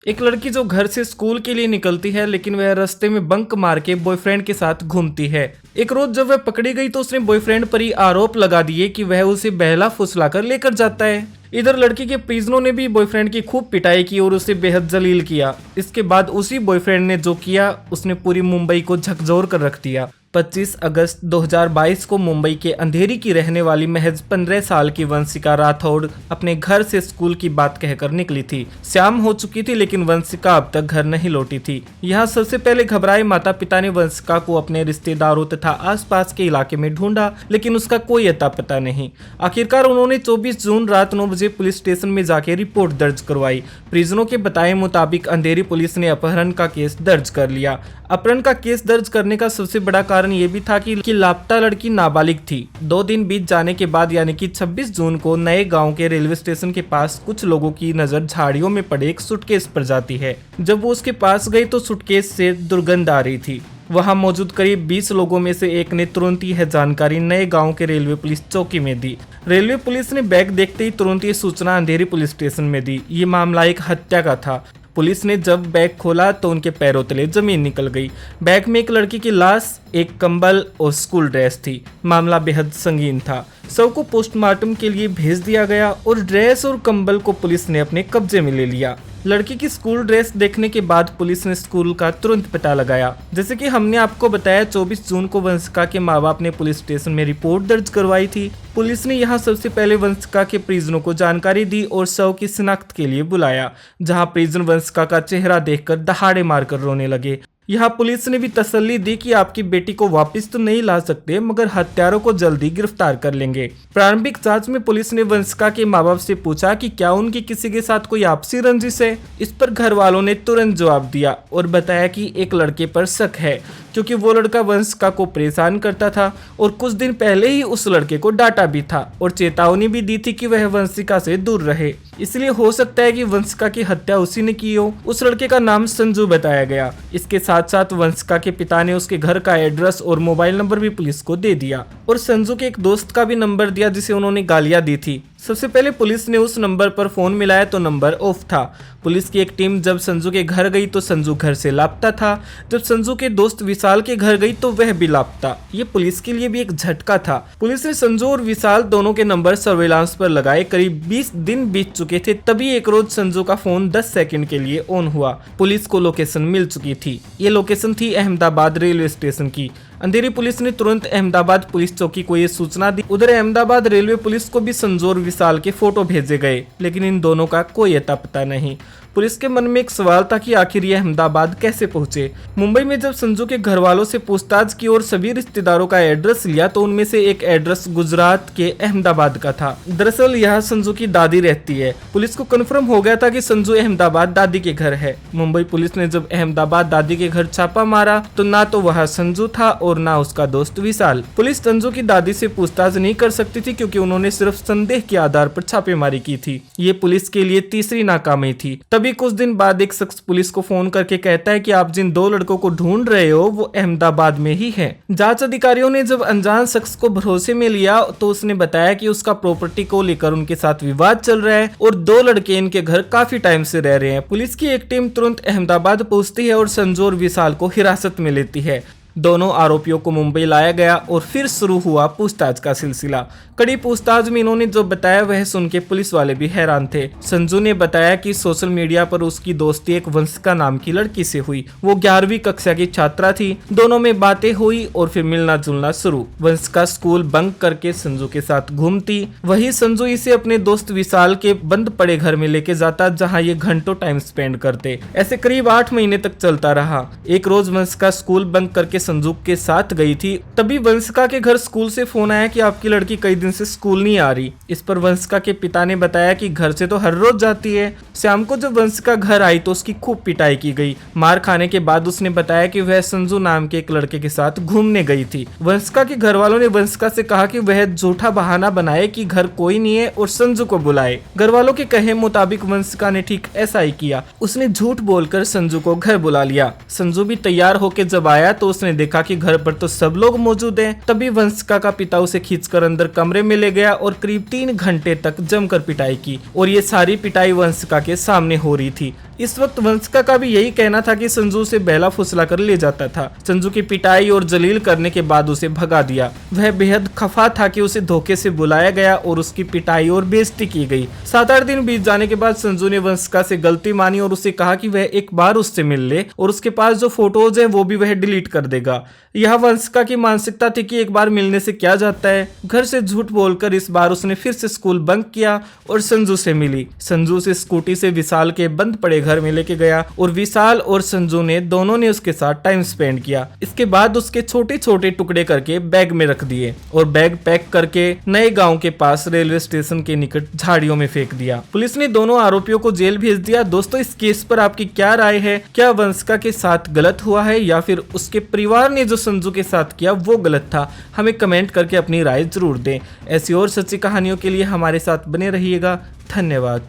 एक लड़की जो घर से स्कूल के लिए निकलती है, लेकिन वह रास्ते में बंक मार के बॉयफ्रेंड के साथ घूमती है। एक रोज जब वह पकड़ी गई तो उसने बॉयफ्रेंड पर ही आरोप लगा दिए कि वह उसे बहला फुसला कर लेकर जाता है। इधर लड़की के प्रिजनों ने भी बॉयफ्रेंड की खूब पिटाई की और उसे बेहद जलील किया। इसके बाद उसी बॉयफ्रेंड ने जो किया, उसने पूरी मुंबई को झकझोर कर रख दिया। 25 अगस्त 2022 को मुंबई के अंधेरी की रहने वाली महज 15 साल की वंशिका राठौड़ अपने घर से स्कूल की बात कहकर निकली थी। शाम हो चुकी थी, लेकिन वंशिका अब तक घर नहीं लौटी थी। यहाँ सबसे पहले घबराए माता पिता ने वंशिका को अपने रिश्तेदारों तथा आसपास के इलाके में ढूंढा, लेकिन उसका कोई अता पता नहीं। आखिरकार उन्होंने 24 जून रात 9 बजे पुलिस स्टेशन में जाके रिपोर्ट दर्ज करवाई। परिजनों के बताए मुताबिक अंधेरी पुलिस ने अपहरण का केस दर्ज कर लिया। अपहरण का केस दर्ज करने का सबसे बड़ा कारण ये भी था कि लापता लड़की नाबालिग थी। 2 दिन बीत जाने के बाद यानी कि 26 जून को नए गांव के रेलवे स्टेशन के पास कुछ लोगों की नजर झाड़ियों में पड़े एक सूटकेस पर जाती है। जब वो उसके पास गई तो सूटकेस से दुर्गंध आ रही थी। वहां मौजूद करीब 20 लोगों में से एक ने तुरंत यह जानकारी नए गांव के रेलवे पुलिस चौकी में दी। रेलवे पुलिस ने बैग देखते ही तुरंत ये सूचना अंधेरी पुलिस स्टेशन में दी। ये मामला एक हत्या का था। पुलिस ने जब बैग खोला तो उनके पैरों तले जमीन निकल गई। बैग में एक लड़की की लाश, एक कंबल और स्कूल ड्रेस थी। मामला बेहद संगीन था। शव को पोस्टमार्टम के लिए भेज दिया गया और ड्रेस और कंबल को पुलिस ने अपने कब्जे में ले लिया। लड़की की स्कूल ड्रेस देखने के बाद पुलिस ने स्कूल का तुरंत पता लगाया। जैसे कि हमने आपको बताया, 24 जून को वंशिका के माँ बाप ने पुलिस स्टेशन में रिपोर्ट दर्ज करवाई थी। पुलिस ने यहाँ सबसे पहले वंशिका के परिजनों को जानकारी दी और शव की शिनाख्त के लिए बुलाया, जहाँ परिजन वंशिका का चेहरा देखकर दहाड़े मारकर रोने लगे। यहाँ पुलिस ने भी तसल्ली दी कि आपकी बेटी को वापस तो नहीं ला सकते, मगर हत्यारों को जल्दी गिरफ्तार कर लेंगे। प्रारंभिक जांच में पुलिस ने वंशिका के माँ बाप से पूछा कि क्या उनकी किसी के साथ कोई आपसी रंजिश है। इस पर घर वालों ने तुरंत जवाब दिया और बताया कि एक लड़के पर शक है, क्योंकि वो लड़का वंशिका को परेशान करता था और कुछ दिन पहले ही उस लड़के को डांटा भी था और चेतावनी भी दी थी कि वह वंशिका से दूर रहे। इसलिए हो सकता है कि वंशिका की हत्या उसी ने की हो। उस लड़के का नाम संजू बताया गया। इसके साथ साथ वंशिका के पिता ने उसके घर का एड्रेस और मोबाइल नंबर भी पुलिस को दे दिया और संजू के एक दोस्त का भी नंबर दिया जिसे उन्होंने गालियां दी थी। सबसे पहले पुलिस ने उस नंबर पर फोन मिलाया तो नंबर ऑफ था। पुलिस की एक टीम जब संजू के घर गई तो संजू घर से लापता था। जब संजू के दोस्त विशाल के घर गई तो वह भी लापता। ये पुलिस के लिए भी एक झटका था। पुलिस ने संजू और विशाल दोनों के नंबर सर्वेलांस पर लगाए। करीब 20 दिन बीत चुके थे, तभी एक रोज संजू का फोन 10 सेकंड के लिए ऑन हुआ। पुलिस को लोकेशन मिल चुकी थी। ये लोकेशन थी अहमदाबाद रेलवे स्टेशन की। अंधेरी पुलिस ने तुरंत अहमदाबाद पुलिस चौकी को ये सूचना दी। उधर अहमदाबाद रेलवे पुलिस को भी संजू और विशाल के फोटो भेजे गए, लेकिन इन दोनों का कोई अता पता नहीं। पुलिस के मन में एक सवाल था कि आखिर ये अहमदाबाद कैसे पहुंचे। मुंबई में जब संजू के घर वालों से पूछताछ की और सभी रिश्तेदारों का एड्रेस लिया तो उनमें से एक एड्रेस गुजरात के अहमदाबाद का था। दरअसल यहाँ संजू की दादी रहती है। पुलिस को कंफर्म हो गया था कि संजू अहमदाबाद दादी के घर है। मुंबई पुलिस ने जब अहमदाबाद दादी के घर छापा मारा तो ना तो वहाँ संजू था और ना उसका दोस्त विशाल। पुलिस संजू की दादी से पूछताछ नहीं कर सकती थी, क्योंकि उन्होंने सिर्फ संदेह के आधार पर छापेमारी की थी। ये पुलिस के लिए तीसरी नाकामी थी। तभी कुछ दिन बाद एक शख्स पुलिस को फोन करके कहता है कि आप जिन 2 लड़कों को ढूंढ रहे हो वो अहमदाबाद में ही हैं। जांच अधिकारियों ने जब अनजान शख्स को भरोसे में लिया तो उसने बताया कि उसका प्रॉपर्टी को लेकर उनके साथ विवाद चल रहा है और 2 लड़के इनके घर काफी टाइम से रह रहे हैं। पुलिस की एक टीम तुरंत अहमदाबाद पहुंचती है और संजू और विशाल को हिरासत में लेती है। दोनों आरोपियों को मुंबई लाया गया और फिर शुरू हुआ पूछताछ का सिलसिला। कड़ी पूछताछ में इन्होंने जो बताया वह सुन के पुलिस वाले भी हैरान थे। संजू ने बताया कि सोशल मीडिया पर उसकी दोस्ती एक वंशिका नाम की लड़की से हुई। वो 11वीं कक्षा की छात्रा थी। दोनों में बातें हुई और फिर मिलना जुलना शुरू। वंशिका स्कूल बंक करके संजू के साथ घूमती, वही संजू इसे अपने दोस्त विशाल के बंद पड़े घर में लेके जाता, जहाँ ये घंटों टाइम स्पेंड करते। ऐसे करीब 8 महीने तक चलता रहा। एक रोज वंशिका स्कूल बंक करके संजू के साथ गई थी। तभी वंशिका के घर स्कूल से फोन आया कि आपकी लड़की कई दिन से स्कूल नहीं आ रही। इस पर वंशिका के पिता ने बताया कि घर से तो हर रोज जाती है। शाम को जब वंशिका घर आई तो उसकी खूब पिटाई की गई। मार खाने के बाद उसने बताया कि वह संजू नाम के एक लड़के के साथ घूमने गई थी। वंशिका के घर वालों ने वंशिका से कहा कि वह झूठा बहाना बनाए कि घर कोई नहीं है और संजू को बुलाए। घर वालों के कहे मुताबिक वंशिका ने ठीक ऐसा ही किया। उसने झूठ बोलकर संजू को घर बुला लिया। संजू भी तैयार होकर जब आया तो उसने देखा कि घर पर तो सब लोग मौजूद हैं। तभी वंशिका का पिता उसे खींचकर अंदर कमरे में ले गया और करीब 3 घंटे तक जमकर पिटाई की और ये सारी पिटाई वंशिका के सामने हो रही थी। इस वक्त वंशिका का भी यही कहना था कि संजू उसे बहला फुसला कर ले जाता था। संजू की पिटाई और जलील करने के बाद उसे भगा दिया। वह बेहद खफा था कि उसे धोखे से बुलाया गया और उसकी पिटाई और बेइज्जती की गई। 7-8 दिन बीत जाने के बाद संजू ने वंशिका से गलती मानी और उसे कहा कि वह एक बार उससे मिल ले और उसके पास जो फोटोज है वो भी वह डिलीट कर देगा। यह वंशिका की मानसिकता थी कि एक बार मिलने से क्या जाता है। घर से झूठ बोलकर इस बार उसने फिर से स्कूल बंक किया और संजू से मिली। संजू से स्कूटी से विशाल के बंद पड़े घर में लेके गया और विशाल और संजू ने दोनों ने उसके साथ टाइम स्पेंड किया। इसके बाद उसके छोटे छोटे टुकड़े करके बैग में रख दिए और बैग पैक करके नए गांव के पास रेलवे स्टेशन के निकट झाड़ियों में फेंक दिया। पुलिस ने दोनों आरोपियों को जेल भेज दिया। दोस्तों, इस केस पर आपकी क्या राय है? क्या वंशिका के साथ गलत हुआ है या फिर उसके परिवार ने जो संजू के साथ किया वो गलत था? हमें कमेंट करके अपनी राय जरूर दें। ऐसी और सच्ची कहानियों के लिए हमारे साथ बने रहिएगा। धन्यवाद।